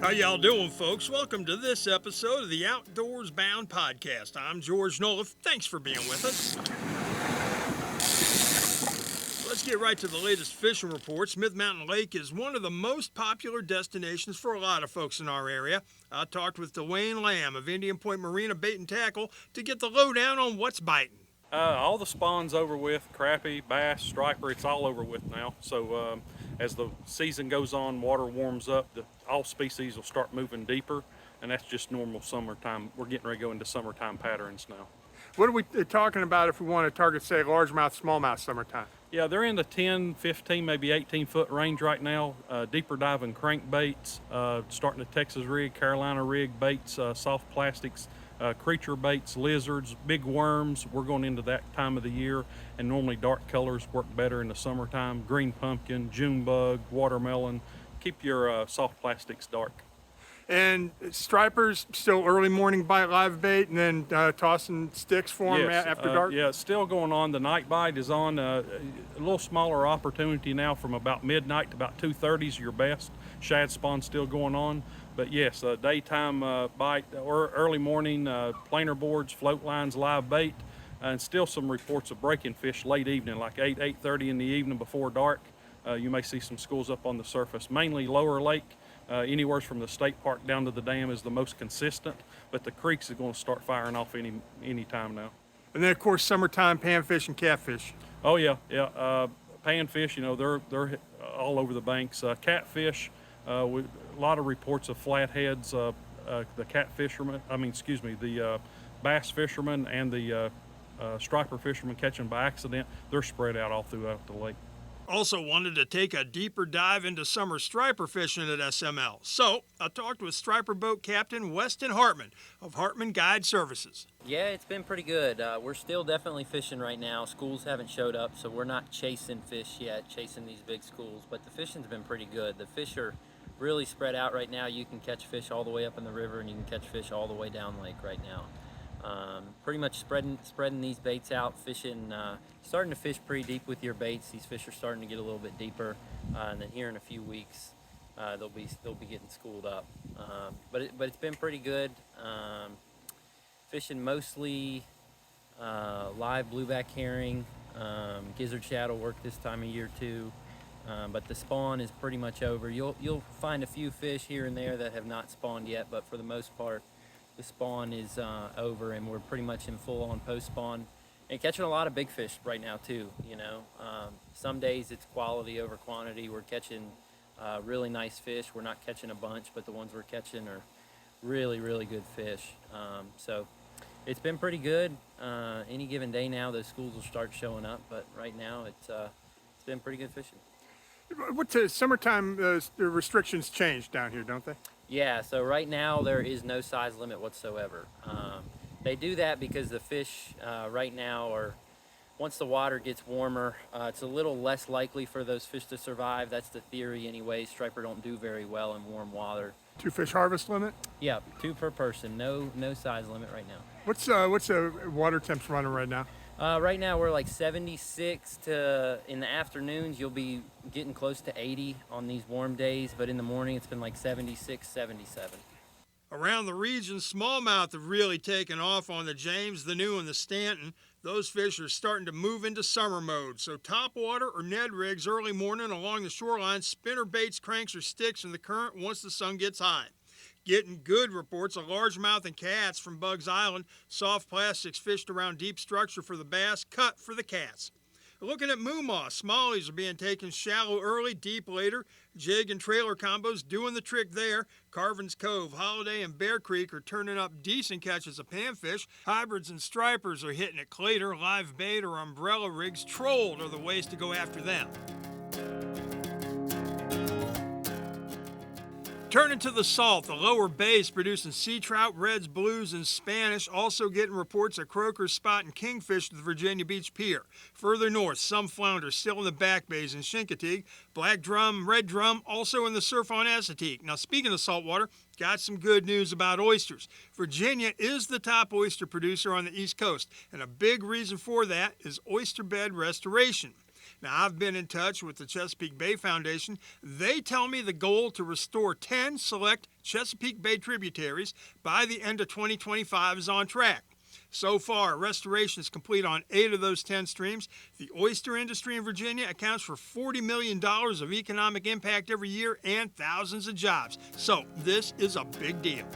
How y'all doing, folks? Welcome to this episode of the Outdoors Bound podcast. I'm George Noleff. Thanks for being with us. Let's get right to the latest fishing report. Smith Mountain Lake is one of the most popular destinations for a lot of folks in our area. I talked with Dewayne Lamb of Indian Point Marina Bait and Tackle to get the lowdown on what's biting. All the spawn's over with, crappie, bass, striper, it's all over with now. So as the season goes on, water warms up, all species will start moving deeper, and that's just normal summertime. We're getting ready to go into summertime patterns now. What are we talking about if we want to target, say, largemouth, smallmouth summertime? Yeah, they're in the 10, 15, maybe 18-foot range right now. Deeper diving crankbaits, starting to Texas rig, Carolina rig baits, soft plastics, creature baits, lizards, big worms. We're going into that time of the year, and normally dark colors work better in the summertime. Green pumpkin, June bug, watermelon. Keep your soft plastics dark. And stripers, still early morning bite live bait, and then tossing sticks for them after dark? Yeah, it's still going on. The night bite is on. A little smaller opportunity now from about midnight to about 2:30 is your best. Shad spawn still going on. But yes, daytime bite or early morning planer boards, float lines, live bait, and still some reports of breaking fish late evening, like 8:30 in the evening before dark. You may see some schools up on the surface, mainly lower lake. Anywhere from the state park down to the dam is the most consistent, but the creeks is going to start firing off any time now. And then, of course, summertime panfish and catfish. Oh yeah. Panfish, they're all over the banks. Catfish, a lot of reports of flatheads. The bass fishermen and the striper fishermen catching by accident. They're spread out all throughout the lake. Also wanted to take a deeper dive into summer striper fishing at SML. So I talked with striper boat captain Weston Hartman of Hartman Guide Services. Yeah, it's been pretty good. We're still definitely fishing right now. Schools haven't showed up, so we're not chasing fish yet, chasing these big schools, but the fishing's been pretty good. The fish are really spread out right now. You can catch fish all the way up in the river, and you can catch fish all the way down lake right now. Pretty much spreading these baits out, fishing, starting to fish pretty deep with your baits. These fish are starting to get a little bit deeper, and then here in a few weeks, they'll be getting schooled up. But it's been pretty good. Fishing mostly live blueback herring, gizzard shad will work this time of year too. But the spawn is pretty much over. You'll find a few fish here and there that have not spawned yet, but for the most part, the spawn is over, and we're pretty much in full-on post-spawn. And catching a lot of big fish right now too. Some days it's quality over quantity. We're catching really nice fish. We're not catching a bunch, but the ones we're catching are really, really good fish. So it's been pretty good. Any given day now, those schools will start showing up, but right now it's been pretty good fishing. What's summertime the restrictions change down here, don't they? Yeah, so right now there is no size limit whatsoever. They do that because the fish right now once the water gets warmer, it's a little less likely for those fish to survive. That's the theory anyway. Striper don't do very well in warm water. 2 fish harvest limit? Yeah, 2 per person. No size limit right now. What's the water temps running right now? Right now we're like 76 to, in the afternoons you'll be getting close to 80 on these warm days, but in the morning it's been like 76, 77. Around the region, smallmouth have really taken off on the James, the New, and the Stanton. Those fish are starting to move into summer mode, so topwater or Ned rigs early morning along the shoreline, spinner baits, cranks, or sticks in the current once the sun gets high. Getting good reports of largemouth and cats from Bugs Island. Soft plastics fished around deep structure for the bass, cut for the cats. Looking at moo moss, smallies are being taken shallow early, deep later. Jig and trailer combos doing the trick there. Carvin's Cove, Holiday, and Bear Creek are turning up decent catches of panfish. Hybrids and stripers are hitting it later. Live bait or umbrella rigs, trolled are the ways to go after them. Turning to the salt, the lower bays producing sea trout, reds, blues, and Spanish, also getting reports of croakers, spot, and kingfish at the Virginia Beach Pier. Further north, some flounder still in the back bays in Chincoteague. Black drum, red drum, also in the surf on Assateague. Now, speaking of saltwater, got some good news about oysters. Virginia is the top oyster producer on the East Coast, and a big reason for that is oyster bed restoration. Now, I've been in touch with the Chesapeake Bay Foundation. They tell me the goal to restore 10 select Chesapeake Bay tributaries by the end of 2025 is on track. So far, restoration is complete on 8 of those 10 streams. The oyster industry in Virginia accounts for $40 million of economic impact every year and thousands of jobs. So this is a big deal.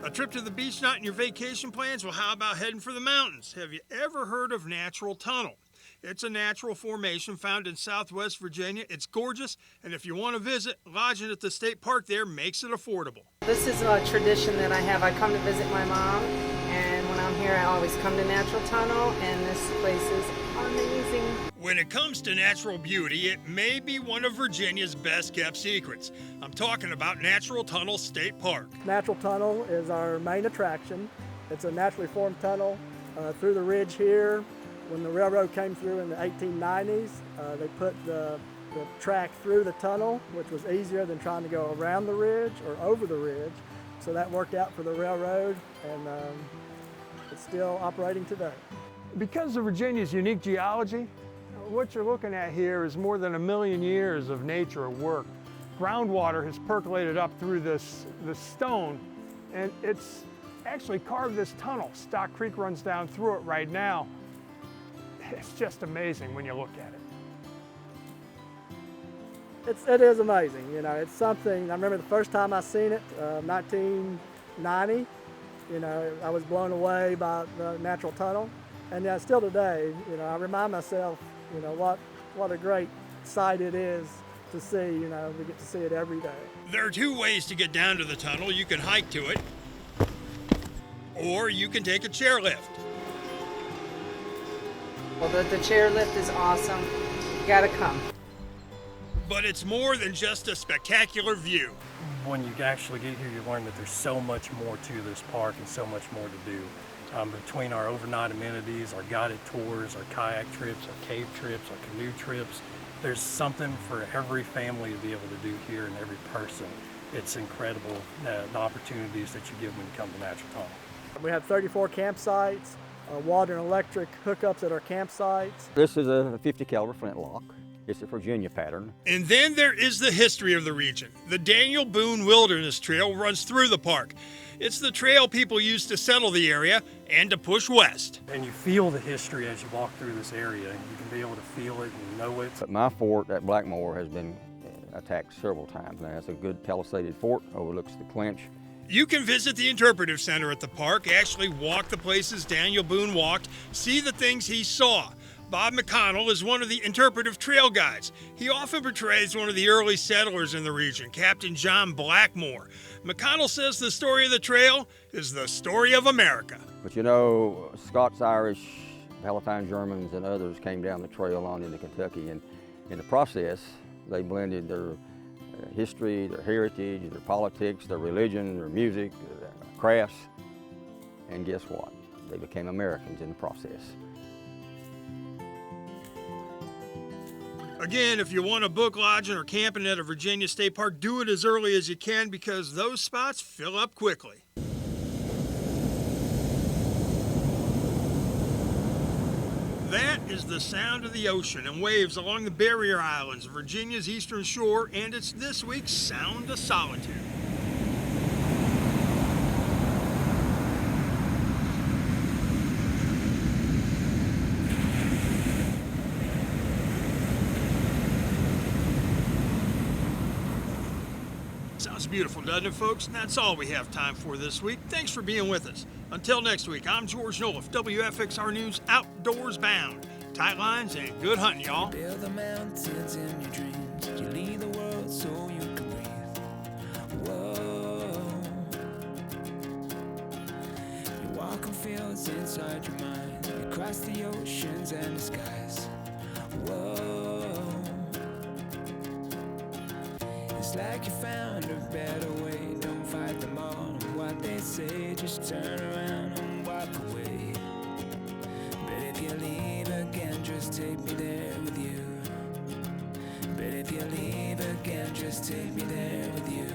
A trip to the beach not in your vacation plans? Well, how about heading for the mountains? Have you ever heard of Natural Tunnel? It's a natural formation found in southwest Virginia. It's gorgeous, and if you want to visit, lodging at the state park there makes it affordable. This is a tradition that I have. I come to visit my mom, and when I'm here, I always come to Natural Tunnel, and this place is amazing. When it comes to natural beauty, it may be one of Virginia's best kept secrets. I'm talking about Natural Tunnel State Park. Natural Tunnel is our main attraction. It's a naturally formed tunnel through the ridge here. When the railroad came through in the 1890s, they put the track through the tunnel, which was easier than trying to go around the ridge or over the ridge. So that worked out for the railroad, and it's still operating today. Because of Virginia's unique geology, what you're looking at here is more than 1 million years of nature at work. Groundwater has percolated up through this stone, and it's actually carved this tunnel. Stock Creek runs down through it right now. It's just amazing when you look at it. It is amazing, you know, it's something. I remember the first time I seen it, 1990, you know, I was blown away by the Natural Tunnel. And yeah, still today, you know, I remind myself, you know, what a great sight it is to see. You know, we get to see it every day. There are 2 ways to get down to the tunnel. You can hike to it, or you can take a chairlift. Well, the chairlift is awesome. You gotta come. But it's more than just a spectacular view. When you actually get here, you learn that there's so much more to this park and so much more to do. Between our overnight amenities, our guided tours, our kayak trips, our cave trips, our canoe trips, there's something for every family to be able to do here and every person. It's incredible the opportunities that you get when you come to Natural Tunnel. We have 34 campsites, water and electric hookups at our campsites. This is a 50 caliber flintlock. It's a Virginia pattern. And then there is the history of the region. The Daniel Boone Wilderness Trail runs through the park. It's the trail people used to settle the area and to push west. And you feel the history as you walk through this area. You can be able to feel it and know it. But my fort at Blackmore has been attacked several times now. It's a good palisaded fort, overlooks the clinch. You can visit the interpretive center at the park, actually walk the places Daniel Boone walked, see the things he saw. Bob McConnell is one of the interpretive trail guides. He often portrays one of the early settlers in the region, Captain John Blackmore. McConnell says the story of the trail is the story of America. But you know, Scots, Irish, Palatine Germans, and others came down the trail on into Kentucky, and in the process, they blended their history, their heritage, their politics, their religion, their music, their crafts, and guess what? They became Americans in the process. Again, if you want to book lodging or camping at a Virginia State Park, do it as early as you can because those spots fill up quickly. That is the sound of the ocean and waves along the barrier islands of Virginia's eastern shore, and it's this week's Sound of Solitude. Sounds beautiful, doesn't it, folks? And that's all we have time for this week. Thanks for being with us. Until next week, I'm George Noleff, WFXR News Outdoors Bound. Tight lines and good hunting, y'all. Build the mountains in your dreams. You lead the world so you can breathe. Whoa. You walk on fields inside your mind. You cross the oceans and the skies. Whoa. It's like you found a better way. Don't fight them all on what they say. Just turn around and walk away. But if you leave again, just take me there with you. But if you leave again, just take me there with you.